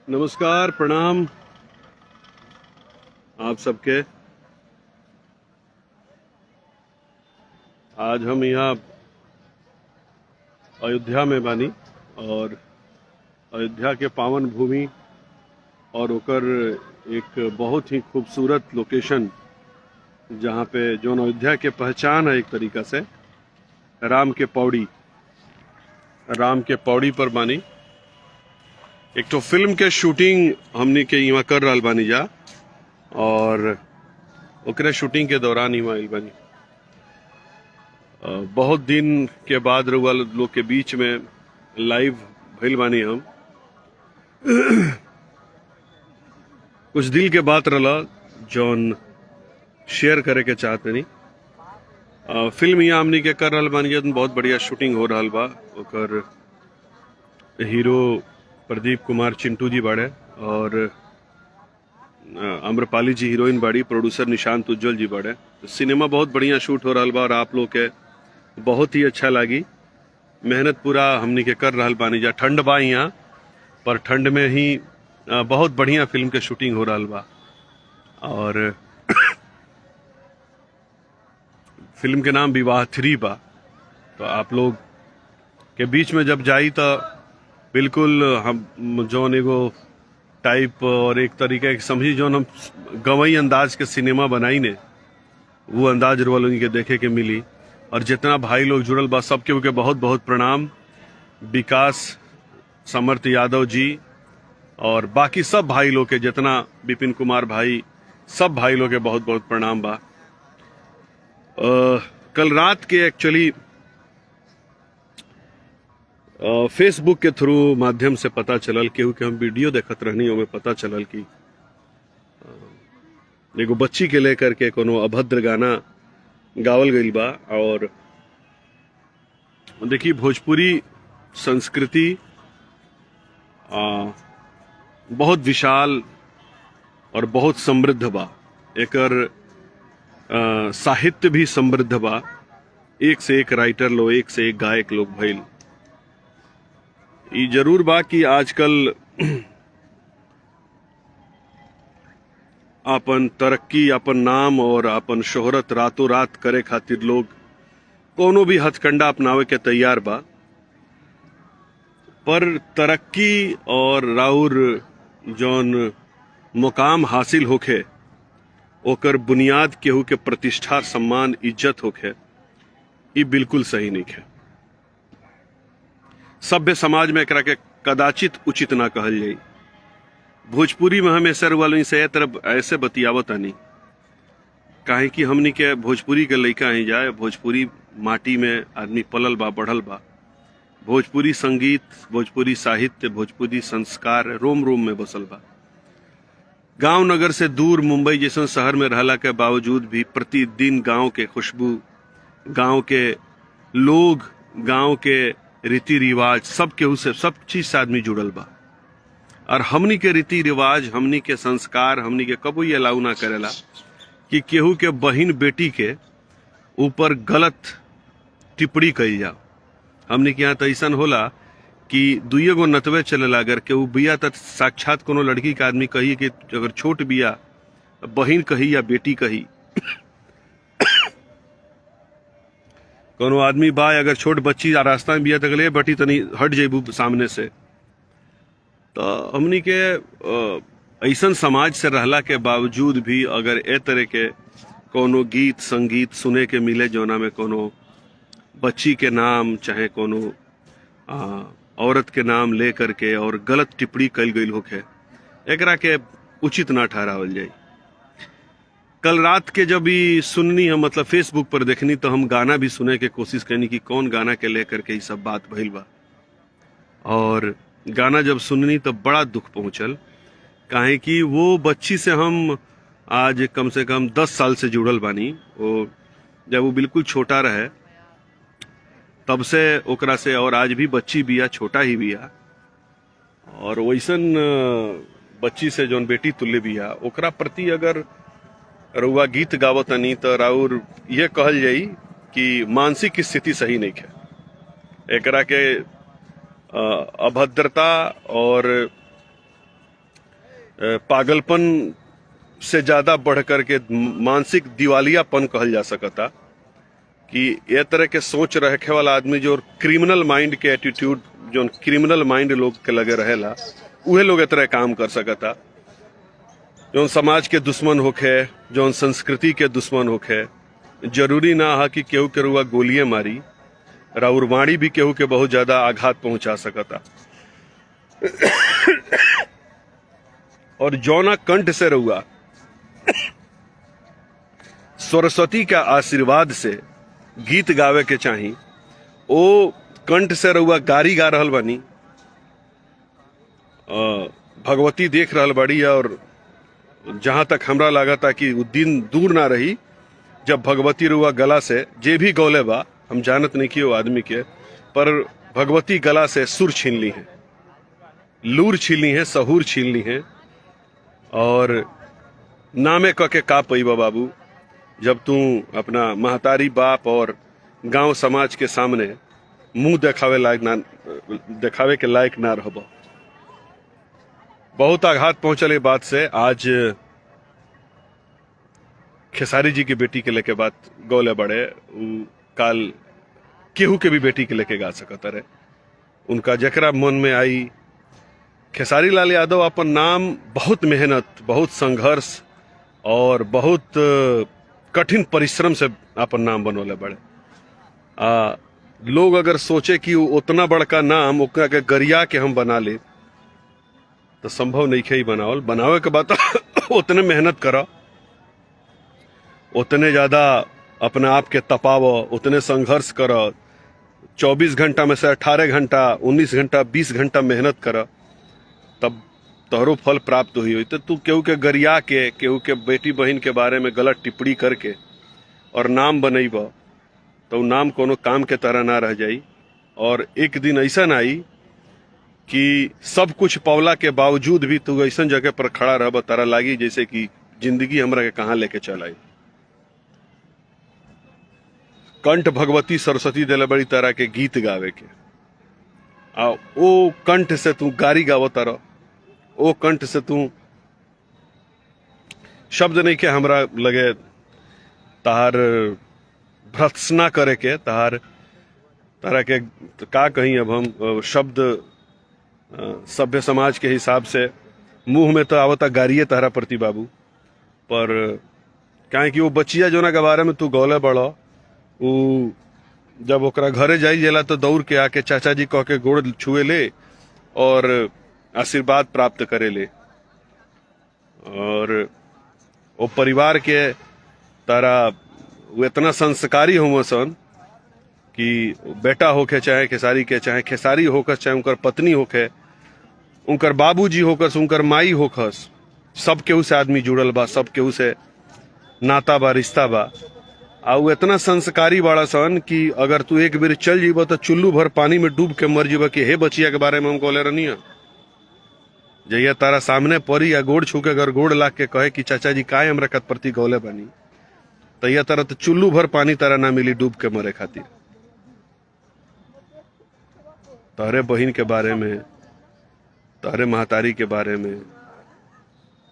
नमस्कार, प्रणाम आप सबके। आज हम यहाँ अयोध्या में बानी और अयोध्या के पावन भूमि और ओकर एक बहुत ही खूबसूरत लोकेशन जहाँ पे जौन अयोध्या के पहचान है एक तरीका से राम के पौड़ी पर बानी। एक तो फिल्म के शूटिंग हमनी के यहाँ कर रहल बानी जा और ओकरे शूटिंग के दौरान ही आइल बानी। बहुत दिन के बाद रउआ लोग के बीच में लाइव भइल बानी हम। कुछ दिल के बात रहला जौन शेयर करे के चाहते नहीं। फिल्म यहाँ हमनी के कर रहल बानी जन बहुत बढ़िया शूटिंग हो रहल बा। ओकर हीरो प्रदीप कुमार चिंटू जी बाड़े और आम्रपाली जी हीरोइन बाड़ी, प्रोड्यूसर निशांत उज्जवल जी बाड़े। तो सिनेमा बहुत बढ़िया शूट हो रहल बा और आप लोग के बहुत ही अच्छा लागी। मेहनत पूरा हमनी के कर रहल बानी जा। ठंड बा यहाँ पर ठंड में ही बहुत बढ़िया फिल्म के शूटिंग हो रहल बा और फिल्म के नाम विवाह 3 बा। तो आप लोग के बीच में जब जाई तो बिल्कुल हम जौन एगो टाइप और एक तरीके की समझी जौन हम गवई अंदाज के सिनेमा बनाई ने वो अंदाज रोलों के देखे के मिली। और जितना भाई लोग जुड़ल बा सबके के बहुत बहुत प्रणाम। विकास समर्थ यादव जी और बाकी सब भाई लोग के, जितना विपिन कुमार भाई, सब भाई लोग के बहुत बहुत प्रणाम बा। कल रात के एक्चुअली फेसबुक के थ्रू माध्यम से पता चलल केहू के हम वीडियो देखत रहनी, ओमे पता चलल कि एगो बच्ची के लेकर के कोनो अभद्र गाना गावल गईल बा। और देखिए भोजपुरी संस्कृति बहुत विशाल और बहुत समृद्ध बा। एकर साहित्य भी समृद्ध बा। एक से एक राइटर लोग, एक से एक गायक लोग भइल। ई जरूर बा कि आजकल अपन तरक्की, अपन नाम और अपन शोहरत रातों रात करे खातिर लोग कोनो भी हथकंडा अपनावे के तैयार बा। पर तरक्की और राउर जौन मुकाम हासिल होखे ओकर बुनियाद केहू के प्रतिष्ठा, सम्मान, इज्जत होखे, ई बिल्कुल सही नहीं है। सभ्य समाज में एकरा के कदाचित उचित ना कहल जाई। भोजपुरी में हमेशा वालों से तरफ ऐसे बतियावत आनी काहे कि हमनी के भोजपुरी के लइका ही जाए। भोजपुरी माटी में आदमी पलल बा, बढ़ल बा। भोजपुरी संगीत, भोजपुरी साहित्य, भोजपुरी संस्कार रोम रोम में बसल बा। गांव नगर से दूर मुंबई जैसे शहर में रहला के बावजूद भी प्रतिदिन गांव के खुशबू, गांव के लोग, गांव के रीति रिवाज, सब केहू से, सब चीज से आदमी जुड़ल बा। और हमनी के रीति रिवाज, हमनी के संस्कार, हमनी के कबो ये अलाउ ना करेला कि केहू के बहिन बेटी के ऊपर गलत टिप्पणी कइल जाओ। हमनी के यहाँ तो ऐसा होला कि दुइये गो नतवे चलेला। अगर केहू बिया तो साक्षात कोनो लड़की के आदमी कही कि अगर छोट बिया बहिन कही या बेटी कही। कोनो आदमी बा अगर छोट बच्ची रास्ता में बिया तक ले बटी तनी हट जेबू सामने से। तो हमनी के ऐसन समाज से रहला के बावजूद भी अगर ए तरह के कोनो गीत संगीत सुने के मिले जोना में कोनो बच्ची के नाम चाहे कोनो औरत के नाम ले करके और गलत टिप्पणी कल गई होखे, एकरा के उचित ना ठहरावल जाए। कल रात के जब भी सुननी हम, मतलब फेसबुक पर देखनी, तो हम गाना भी सुने के कोशिश करनी कि कौन गाना के लेकर के ये सब बात भइल बा। और गाना जब सुननी तो बड़ा दुख पहुंचल, काहे कि वो बच्ची से हम आज कम से कम 10 साल से जुड़ल बानी। वो जब वो बिल्कुल छोटा रहे तब से ओकरा से, और आज भी बच्ची बिया, छोटा ही बिया। और वैसन बच्ची से जौन बेटी तुल्य बिया, ओकरा प्रति अगर रउआ गीत गावतनी तो राउर ये कहल जाई कि मानसिक स्थिति सही नहीं है। एकरा के अभद्रता और पागलपन से ज्यादा बढ़ करके मानसिक दिवालियापन कहल जा सकता कि ये तरह के सोच रखे वाला आदमी जो क्रिमिनल माइंड के एटीट्यूड जो क्रिमिनल माइंड लोग के लगे रहेला उहे लोग ए तरह काम कर सकता। जो समाज के दुश्मन होखे, जो संस्कृति के दुश्मन होखे, जरूरी ना है कि केहू के रुआ गोलियां मारी, राउर वाणी भी केहू के बहुत ज्यादा आघात पहुंचा सकता। और जौना कंठ से रुआ सरस्वती का आशीर्वाद से गीत गावे के चाही, ओ कंठ से रुआ गारी गा रहल बानी, भगवती देख रहल बाड़ी। और जहां तक हमरा लागता कि वो दिन दूर ना रही जब भगवती रुआ गला से जे भी गौले बा, हम जानत नहीं कि वो आदमी के, पर भगवती गला से सुर छीन ली है, लूर छीन ली है, सहूर छीन ली है। और नामे क के का पैबा बाबू, जब तू अपना महतारी बाप और गांव समाज के सामने मुंह देखावे के लायक ना रहब। बहुत आघात पहुंचल ये बात से। आज खेसारी जी की बेटी के लेके बात गौले बड़े, काल केहू के भी बेटी के लेके गा सकता रहे। उनका जकरा मन में आई, खेसारी लाल यादव अपन नाम बहुत मेहनत, बहुत संघर्ष और बहुत कठिन परिश्रम से अपन नाम बनोले बड़े। लोग अगर सोचे कि उतना बड़का नाम ओकरा के गरिया के हम बना ले तो संभव नहीं है ही बनावल। बनावे के बाद उतने मेहनत करा, उतने ज्यादा अपने आप के तपाव, उतने संघर्ष कर, 24 घंटा में से 18 घंटा, 19 घंटा, 20 घंटा मेहनत कर, तब तोहरो फल प्राप्त हुई। तो तू केहू के गरिया के, केहू के बेटी बहन के बारे में गलत टिप्पणी करके और नाम बनैब तो नाम कोनो काम के तरह ना रह जाई। और एक दिन ऐसा आई कि सब कुछ पौला के बावजूद भी तू ऐसा जगह पर खड़ा रह, तारा लागी जैसे कि जिंदगी हमरा के कहाँ लेके चल आई। कंठ भगवती सरस्वती दिले बड़ी तरह के गीत गावे के, आ ओ कंठ से तू गारी गावो तारा, ओ कंठ से तू शब्द नहीं के हमरा लगे तार भर्त्सना करे के, तारा के का कहीं। अब हम शब्द सभ्य समाज के हिसाब से मुंह में तो आवता गारिये तारा प्रति बाबू, पर काहे कि वो बचिया जोना के बारे में तू गौले बड़ो, वो जब ओकरा घरे जाई जेला तो दौड़ के आके चाचा जी कह के गोड़ छुए ले और आशीर्वाद प्राप्त करे ले। और वो परिवार के तारा वो इतना संस्कारी हो सन कि बेटा होके चाहे खेसारी के, चाहे खेसारी होकस, चाहे उनकर पत्नी होके, उनकर बाबूजी होकस, उनकर माई होकस, सब केहू से आदमी जुड़ल बा, सब केहू से नाता बा, रिश्ता बा। आ वो इतना संस्कारी बाड़ा सन कि अगर तू एक बेर चल जीब तो चुल्लू भर पानी में डूब के मर जीब कि हे बचिया के बारे में हम कहले रहनी है। जहिया तारा सामने पड़ी या गोड़ छू के अगर गोड़ लाग के कहे कि चाचा जी काहे हमरा के प्रति गौले बनी, तहिया तारा तो चुल्लू भर पानी तारा ना मिली डूब के मरे खातिर। तहरे बहन के बारे में, तहरे महतारी के बारे में,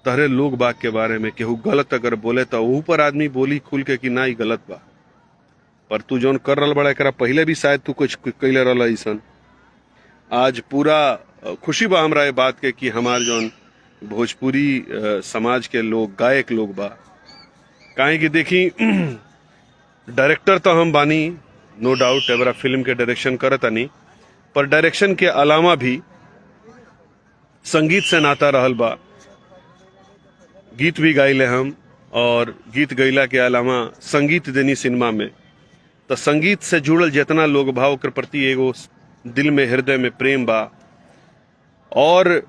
तहरे लोग बाग के बारे में केहू गलत अगर बोले तो ऊपर आदमी बोली खुल के कि ना ही गलत बा, पर तू जौन कर रहा बड़ा एकरा पहले भी शायद तू कुछ कैले रहा ऐसन। आज पूरा खुशी बा हमरा ये बात के कि हमार जौन भोजपुरी समाज के लोग, गायक लोग बा, काहे कि देखी डायरेक्टर तो हम बानी, नो डाउट, एवरा फिल्म के डायरेक्शन करत नहीं, पर डायरेक्शन के अलावा भी संगीत से नाता रहल बा। गीत भी गाइले हम, और गीत गैला के अलावा संगीत देनी सिनेमा में, तो संगीत से जुड़ल जितना लोग भाव के प्रति एगो दिल में, हृदय में प्रेम बा। और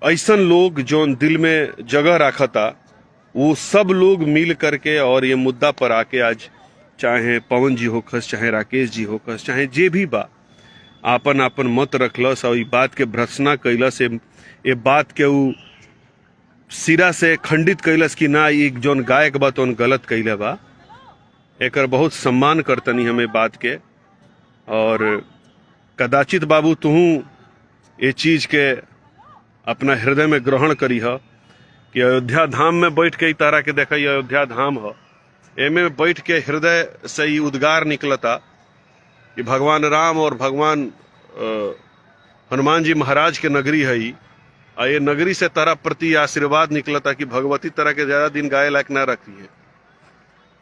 ऐसन लोग जो दिल में जगह रखता, वो सब लोग मिल करके और ये मुद्दा पर आके आज चाहे पवन जी होखस, चाहे राकेश जी होखस, चाहे जे भी बा, आपन आपन मत रखलस और ये बात के भर्त्सना कैलस, ये बात के उ सिरा से खंडित कैलस कि ना ये जोन गायक बा तो गलत कैले बा। एकर बहुत सम्मान करतनी हमें बात के। और कदाचित बाबू तुहू ये चीज के अपना हृदय में ग्रहण करी है कि अयोध्या धाम में बैठ के तारा के देखा अयोध्या धाम है, एमे बैठ के हृदय से ही उद्गार निकलता कि भगवान राम और भगवान हनुमान जी महाराज के नगरी है ही, आ ये नगरी से तारा प्रति आशीर्वाद निकलता कि भगवती तारा के ज्यादा दिन गाये लायक न रखी है।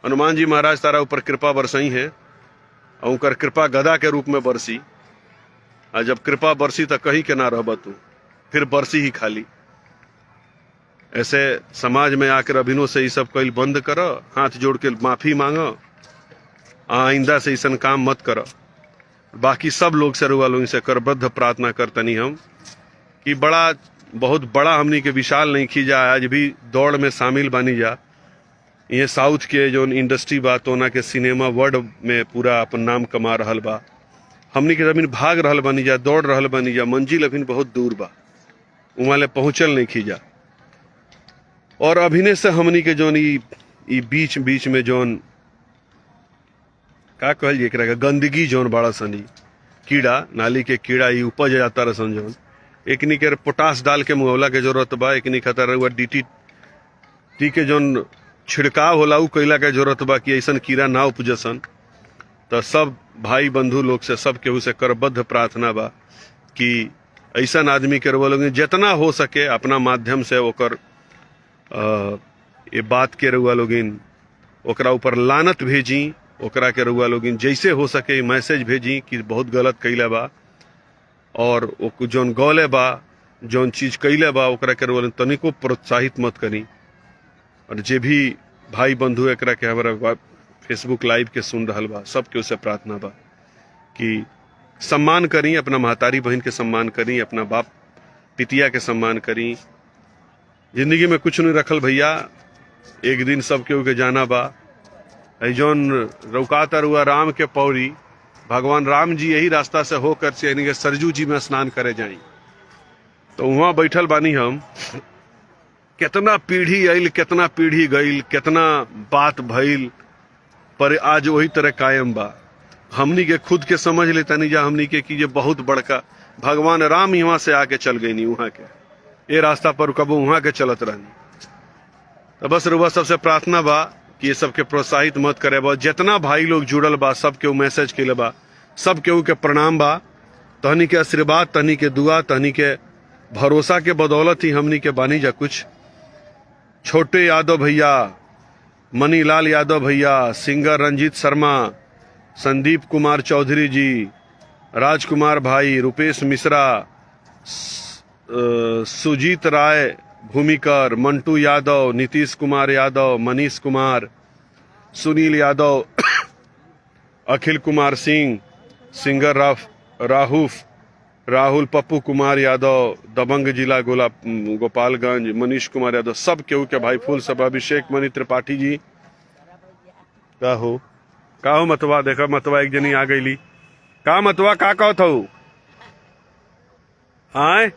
हनुमान जी महाराज तारा ऊपर कृपा बरसई है और उनकर कृपा गदा के रूप में बरसी, और जब कृपा बरसी तो कहीं के ना रहब तू, फिर बरसी ही खाली। ऐसे समाज में आकर अभिनव से ये सब कईल बंद कर, हाथ जोड़ के माफी मांग, आइंदा से ऐसा काम मत कर। बाकी सब लोग से रुआ लोग से करबद्ध प्रार्थना करतनी हम कि बहुत बड़ा हमनी के विशाल नहीं खींचा, आज भी दौड़ में शामिल बनी जा। ये साउथ के जो इंडस्ट्री बा तोना के सिनेमा वर्ल्ड में पूरा अपन नाम कमा रहल बा, हमनी के जमीन भाग रहल बनी जा, दौड़ रहल बनी जा, मंजिल अभी बहुत दूर बा, वहां ले पहुंचल नहीं खींचा। और अभिनय से हमनी के जोन ई बीच बीच में जोन का कहल जी एकरा गंदगी जोन बड़ा सनी कीड़ा नाली के कीड़ा ई उपज जाता रसन, जोन एकनी के पोटास डाल के मुआवला के जरूरत बा, एकनी खतर हुआ DDT के जोन छिड़काव होला उ कैला के जरूरत बा कि ऐसा कीड़ा ना उपजसन। तो सब भाई बंधु लोग से सब केहू से करबद्ध प्रार्थना बा कि ऐसा आदमी के रुआ लोग जितना हो सके अपना माध्यम से ओकर ये बात के रुआ लोगिन ओकरा ऊपर लानत भेजी, ओकरा के रुआ लोगिन जैसे हो सके मैसेज भेजी कि बहुत गलत कैले बा, और जोन गौले बा जोन चीज कैले बा ओकरा के रुआ तनिको प्रोत्साहित मत करी। और जे भी भाई बंधु एकरा के हमारा फेसबुक लाइव के सुन रहल बा, सबके उसे प्रार्थना बा कि सम्मान करी, अपना महतारी बहन के सम्मान करी, अपना बाप पितिया के सम्मान करी। जिंदगी में कुछ नहीं रखल भैया, एक दिन सब केहू के जाना बा। जौन रौकाता रुआ राम के पौरी, भगवान राम जी यही रास्ता से होकर के सरजू जी में स्नान करे जाई, तो वहां बैठल बानी हम। कितना पीढ़ी आइल, कितना पीढ़ी गईल, कितना बात भइल, पर आज वही तरह कायम बा। हमनी के खुद के समझ लेता नहीं जा हमनी के कि ये बहुत बड़का भगवान राम यहाँ से आके चल गई नहीं, वहां के ये रास्ता पर कबो वहां के चलत रहनी। तो बस रुआ सबसे प्रार्थना बा कि ये सबके प्रोत्साहित मत करे बा। जितना भाई लोग जुड़ल बा सब केहू मैसेज के बा, सब केहू के प्रणाम बा। तहनी के आशीर्वाद, तहनी के दुआ, तहनी के भरोसा के बदौलत ही हमनी के बानी जा कुछ। छोटे यादव भैया, मनीलाल यादव भैया, सिंगर रंजीत शर्मा, संदीप कुमार चौधरी जी, राजकुमार भाई, रुपेश मिश्रा, सुजीत राय भूमिकर, मंटू यादव, नीतीश कुमार यादव, मनीष कुमार, सुनील यादव, अखिल कुमार सिंह, सिंगर राहुफ, राहुल पप्पू कुमार यादव, दबंग जिला गोपालगंज, मनीष कुमार यादव, सब केहू के भाई फूल सब, अभिषेक मणि त्रिपाठी जी। का हो मतवा, देखा मतवा एक जनी आ गईली। का मतवा का कहत हो? हाँ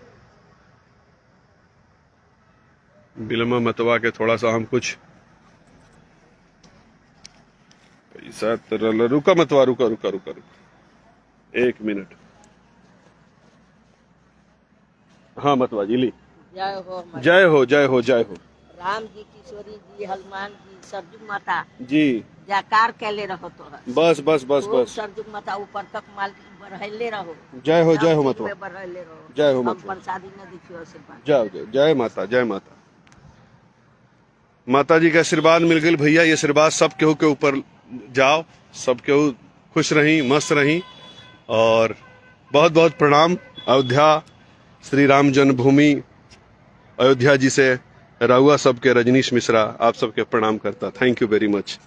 बिलमा मतवा के थोड़ा सा हम कुछ पैसा तरल। रुका मतवा, रुका रुका रुका रुका 1 मिनट। हाँ मतवा जी ली। जय हो जय हो जय हो जय हो। राम जी, किशोरी जी, हनुमान जी, सरजू माता जी जयकार कैले रहो तो बस बस बस बस। सरजू माता ऊपर तक माल बढ़ैले रहो। जय हो जय हो मतवा, बढ़ैले रहो। जय हो हम मतवा। प्रसादी न देखियो से जय जय जय माता, जय माता। माता जी का आशीर्वाद मिल गई भैया। ये आशीर्वाद सब केहू के ऊपर जाओ, सब केहू खुश रही, मस्त रही। और बहुत बहुत प्रणाम। अयोध्या श्री राम जन्मभूमि अयोध्या जी से रहुआ सबके रजनीश मिश्रा आप सबके प्रणाम करता। थैंक यू वेरी मच।